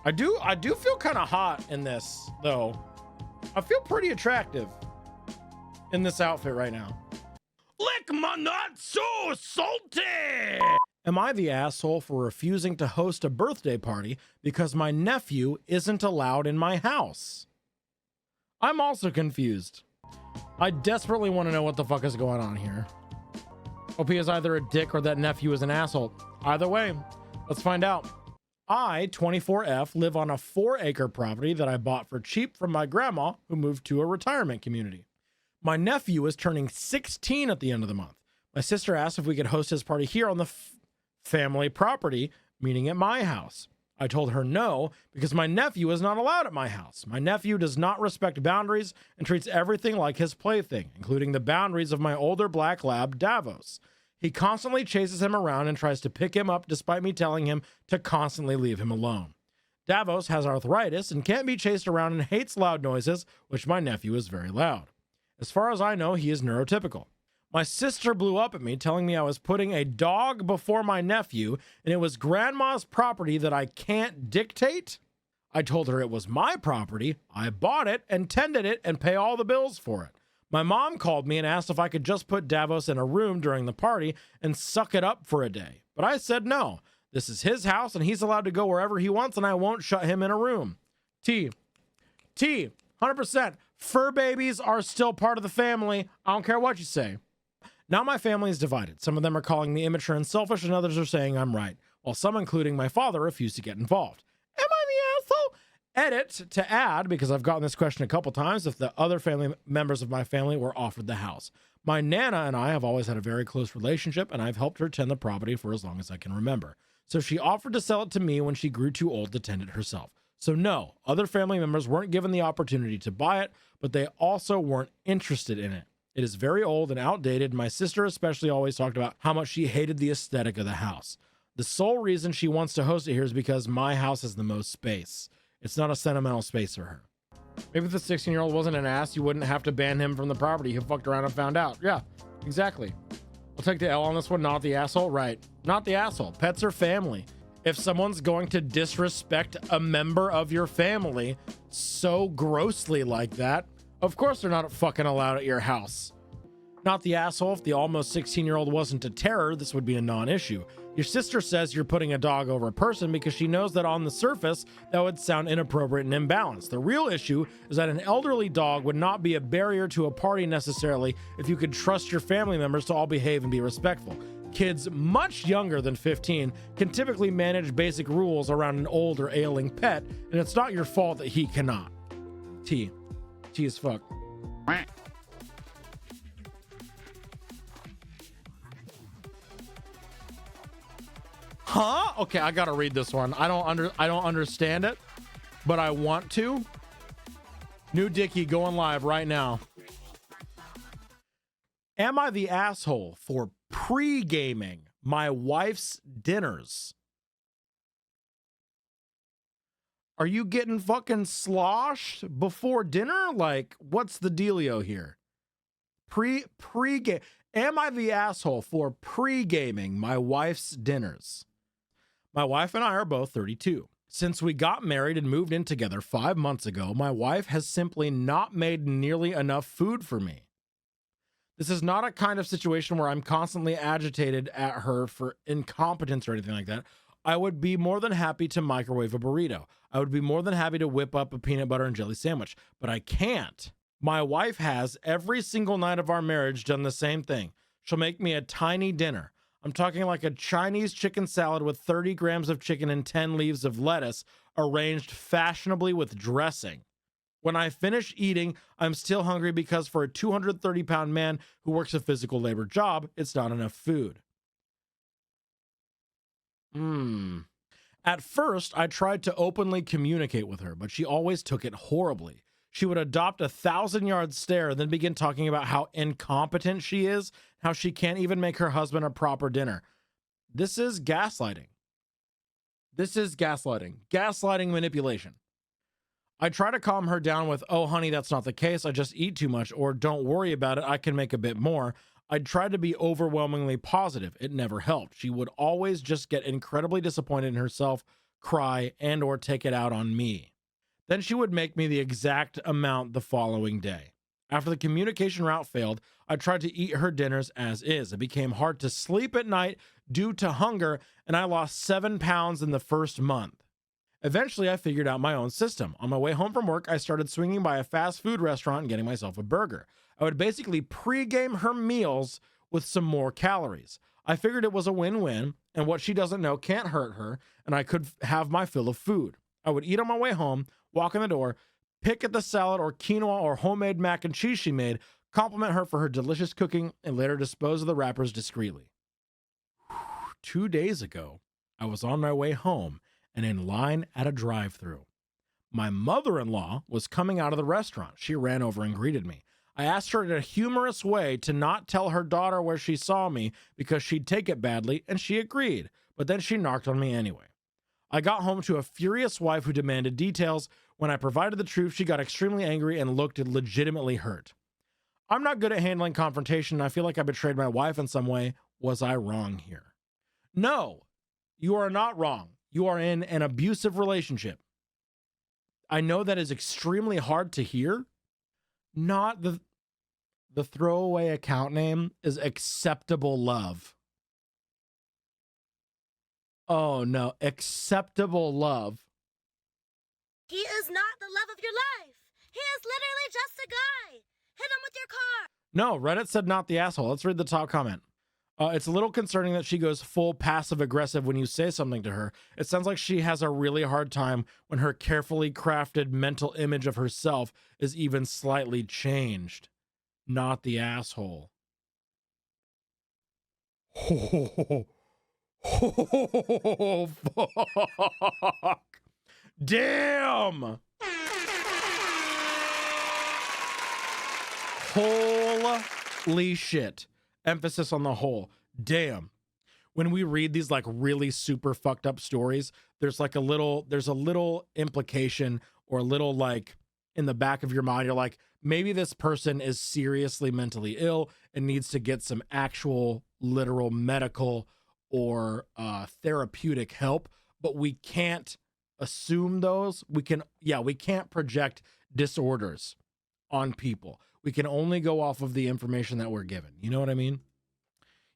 I do feel kind of hot in this, though. I feel pretty attractive in this outfit right now. Lick my nuts, so salty! Am I the asshole for refusing to host a birthday party because my nephew isn't allowed in my house? I'm also confused. I desperately want to know what the fuck is going on here. Hope he is either a dick or that nephew is an asshole. Either way, let's find out. I, 24F, live on a 4-acre property that I bought for cheap from my grandma who moved to a retirement community. My nephew is turning 16 at the end of the month. My sister asked if we could host his party here on the family property, meaning at my house. I told her no, because my nephew is not allowed at my house. My nephew does not respect boundaries and treats everything like his plaything, including the boundaries of my older black lab, Davos. He constantly chases him around and tries to pick him up despite me telling him to constantly leave him alone. Davos has arthritis and can't be chased around and hates loud noises, which my nephew is very loud. As far as I know, he is neurotypical. My sister blew up at me telling me I was putting a dog before my nephew and it was grandma's property that I can't dictate. I told her it was my property, I bought it and tended it and pay all the bills for it. My mom called me and asked if I could just put Davos in a room during the party and suck it up for a day. But I said no. This is his house and he's allowed to go wherever he wants and I won't shut him in a room. 100%. Fur babies are still part of the family. I don't care what you say. Now my family is divided. Some of them are calling me immature and selfish and others are saying I'm right, while some, including my father, refuse to get involved. Am I the asshole? Edit to add, because I've gotten this question a couple times, if the other family members of my family were offered the house. My Nana and I have always had a very close relationship and I've helped her tend the property for as long as I can remember. So she offered to sell it to me when she grew too old to tend it herself. So no, other family members weren't given the opportunity to buy it, but they also weren't interested in it. It is very old and outdated. My sister especially always talked about how much she hated the aesthetic of the house. The sole reason she wants to host it here is because my house has the most space. It's not a sentimental space for her. Maybe if the 16-year-old wasn't an ass, you wouldn't have to ban him from the property. He fucked around and found out. Yeah, exactly. I'll take the L on this one. Not the asshole. Right. Not the asshole. Pets are family. If someone's going to disrespect a member of your family so grossly like that, of course they're not fucking allowed at your house. Not the asshole. If the almost 16-year-old wasn't a terror, this would be a non-issue. Your sister says you're putting a dog over a person because she knows that on the surface that would sound inappropriate and imbalanced. The real issue is that an elderly dog would not be a barrier to a party necessarily if you could trust your family members to all behave and be respectful. Kids much younger than 15 can typically manage basic rules around an old or ailing pet, and it's not your fault that he cannot. T as fuck. Huh? Okay, I gotta read this one. I don't understand it, but I want to. New Dickie going live right now. Am I the asshole for pre-gaming my wife's dinners? Are you getting fucking sloshed before dinner? Like, what's the dealio here? Pre-game. Am I the asshole for pre-gaming my wife's dinners? My wife and I are both 32. Since we got married and moved in together 5 months ago, my wife has simply not made nearly enough food for me. This is not a kind of situation where I'm constantly agitated at her for incompetence or anything like that. I would be more than happy to microwave a burrito. I would be more than happy to whip up a peanut butter and jelly sandwich, but I can't. My wife has every single night of our marriage done the same thing. She'll make me a tiny dinner. I'm talking like a Chinese chicken salad with 30 grams of chicken and 10 leaves of lettuce arranged fashionably with dressing. When I finish eating, I'm still hungry because for a 230-pound man who works a physical labor job, it's not enough food. At first, I tried to openly communicate with her, but she always took it horribly. She would adopt a 1,000-yard stare and then begin talking about how incompetent she is, how she can't even make her husband a proper dinner. This is gaslighting. Gaslighting manipulation. I try to calm her down with, oh, honey, that's not the case. I just eat too much, or don't worry about it. I can make a bit more. I tried to be overwhelmingly positive. It never helped. She would always just get incredibly disappointed in herself, cry, and or take it out on me. Then she would make me the exact amount the following day. After the communication route failed, I tried to eat her dinners as is. It became hard to sleep at night due to hunger, and I lost 7 pounds in the first month. Eventually, I figured out my own system. On my way home from work, I started swinging by a fast food restaurant and getting myself a burger. I would basically pre-game her meals with some more calories. I figured it was a win-win, and what she doesn't know can't hurt her, and I could have my fill of food. I would eat on my way home, walk in the door, pick at the salad or quinoa or homemade mac and cheese she made, compliment her for her delicious cooking, and later dispose of the wrappers discreetly. 2 days ago, I was on my way home and in line at a drive-thru. My mother-in-law was coming out of the restaurant. She ran over and greeted me. I asked her in a humorous way to not tell her daughter where she saw me because she'd take it badly, and she agreed, but then she narked on me anyway. I got home to a furious wife who demanded details. When I provided the truth, she got extremely angry and looked legitimately hurt. I'm not good at handling confrontation, and I feel like I betrayed my wife in some way. Was I wrong here? No, you are not wrong. You are in an abusive relationship. I know that is extremely hard to hear. Not the throwaway account name is Acceptable Love. Oh no, Acceptable Love. He is not the love of your life. He is literally just a guy. Hit him with your car. No, Reddit said not the asshole. Let's read the top comment. It's a little concerning that she goes full passive aggressive when you say something to her. It sounds like she has a really hard time when her carefully crafted mental image of herself is even slightly changed. Not the asshole. Oh, fuck. Damn. Holy shit. Emphasis on the whole. Damn. When we read these like really super fucked up stories, there's a little implication or a little like in the back of your mind, you're like, maybe this person is seriously mentally ill and needs to get some actual literal medical or therapeutic help, but we can't assume those. We can't project disorders on people. We can only go off of the information that we're given. You know what I mean?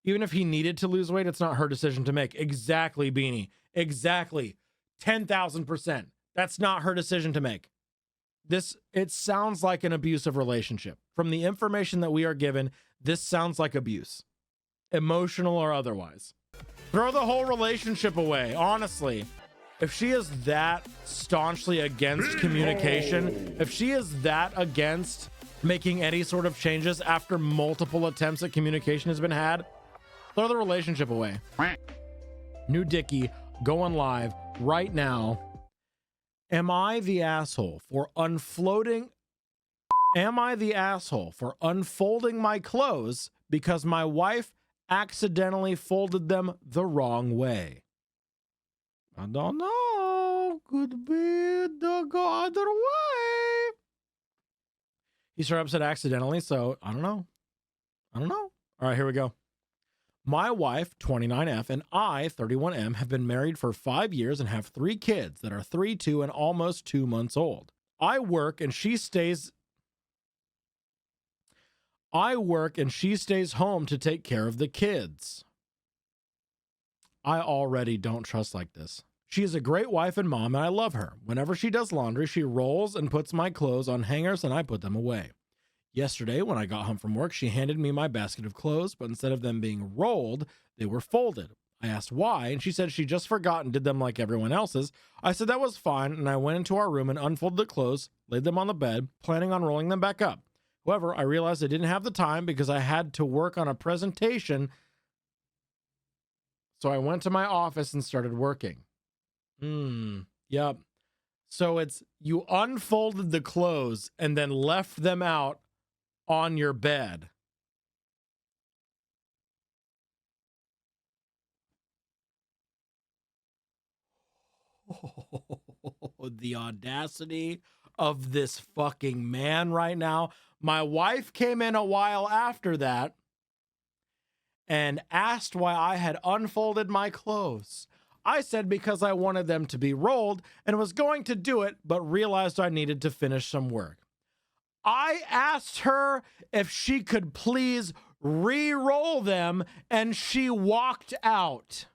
Even if he needed to lose weight, it's not her decision to make. Exactly, Beanie. Exactly. 10,000%. That's not her decision to make. It sounds like an abusive relationship. From the information that we are given, this sounds like abuse. Emotional or otherwise. Throw the whole relationship away, honestly. If she is that staunchly against communication, if she is that against making any sort of changes after multiple attempts at communication has been had, throw the relationship away. New Dickie going live right now. Am I the asshole for unfolding my clothes because my wife accidentally folded them the wrong way? I don't know. Could be the other way. He started upset accidentally, so I don't know. All right, here we go. My wife, 29F, and I, 31M, have been married for 5 years and have 3 kids that are 3, 2, and almost 2 months old. I work and she stays home to take care of the kids. I already don't trust like this. She is a great wife and mom, and I love her. Whenever she does laundry, she rolls and puts my clothes on hangers, and I put them away. Yesterday, when I got home from work, she handed me my basket of clothes, but instead of them being rolled, they were folded. I asked why, and she said she just forgot and did them like everyone else's. I said that was fine, and I went into our room and unfolded the clothes, laid them on the bed, planning on rolling them back up. However, I realized I didn't have the time because I had to work on a presentation, so I went to my office and started working. Yep. So it's you unfolded the clothes and then left them out on your bed. Oh, the audacity of this fucking man right now. My wife came in a while after that and asked why I had unfolded my clothes. I said because I wanted them to be rolled and was going to do it, but realized I needed to finish some work. I asked her if she could please re-roll them, and she walked out.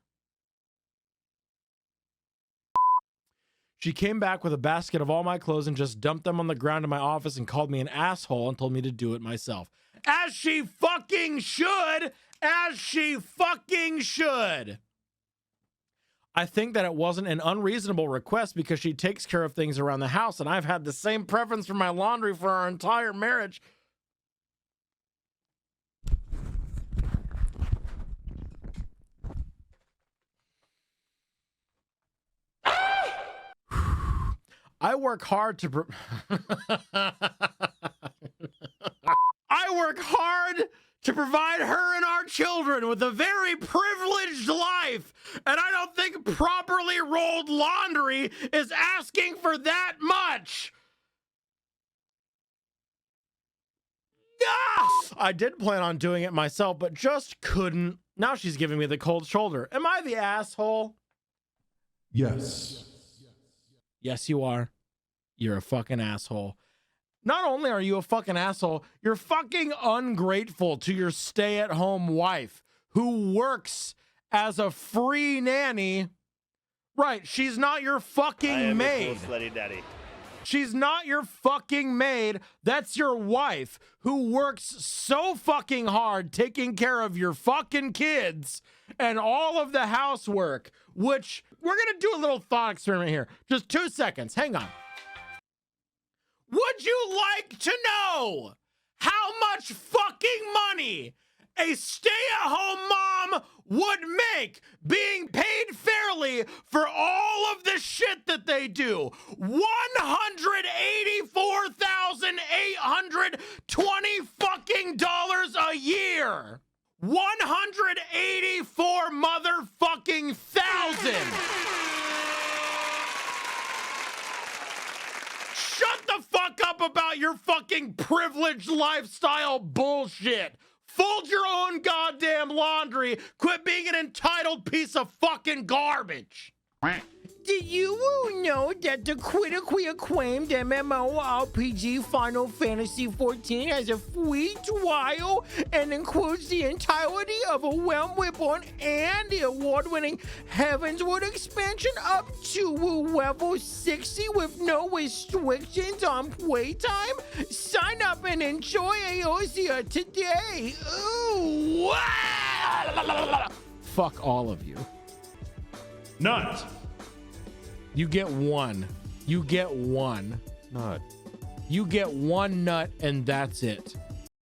She came back with a basket of all my clothes and just dumped them on the ground in my office and called me an asshole and told me to do it myself. As she fucking should! As she fucking should! I think that it wasn't an unreasonable request because she takes care of things around the house, and I've had the same preference for my laundry for our entire marriage. I work hard to provide her and our children with a very privileged life, and I don't think properly rolled laundry is asking for that much. I did plan on doing it myself, but just couldn't. Now she's giving me the cold shoulder. Am I the asshole? Yes. Yes, you are. You're a fucking asshole. Not only are you a fucking asshole, you're fucking ungrateful to your stay-at-home wife who works as a free nanny. Right, she's not your fucking maid. Daddy. She's not your fucking maid. That's your wife who works so fucking hard taking care of your fucking kids and all of the housework, which we're going to do a little thought experiment here. Just 2 seconds. Hang on. Would you like to know how much fucking money a stay-at-home mom would make being paid fairly for all of the shit that they do? $184,820 fucking dollars a year. 184 motherfucking thousand. Shut the fuck up about your fucking privileged lifestyle bullshit. Fold your own goddamn laundry. Quit being an entitled piece of fucking garbage. Did you know that the critically acclaimed MMORPG Final Fantasy XIV has a free trial and includes the entirety of a Realm Reborn and the award-winning Heavensward expansion up to level 60 with no restrictions on playtime? Sign up and enjoy Eosia today. Ooh. Fuck all of you. Nut. You get one. You get one. Nut. You get one nut and that's it.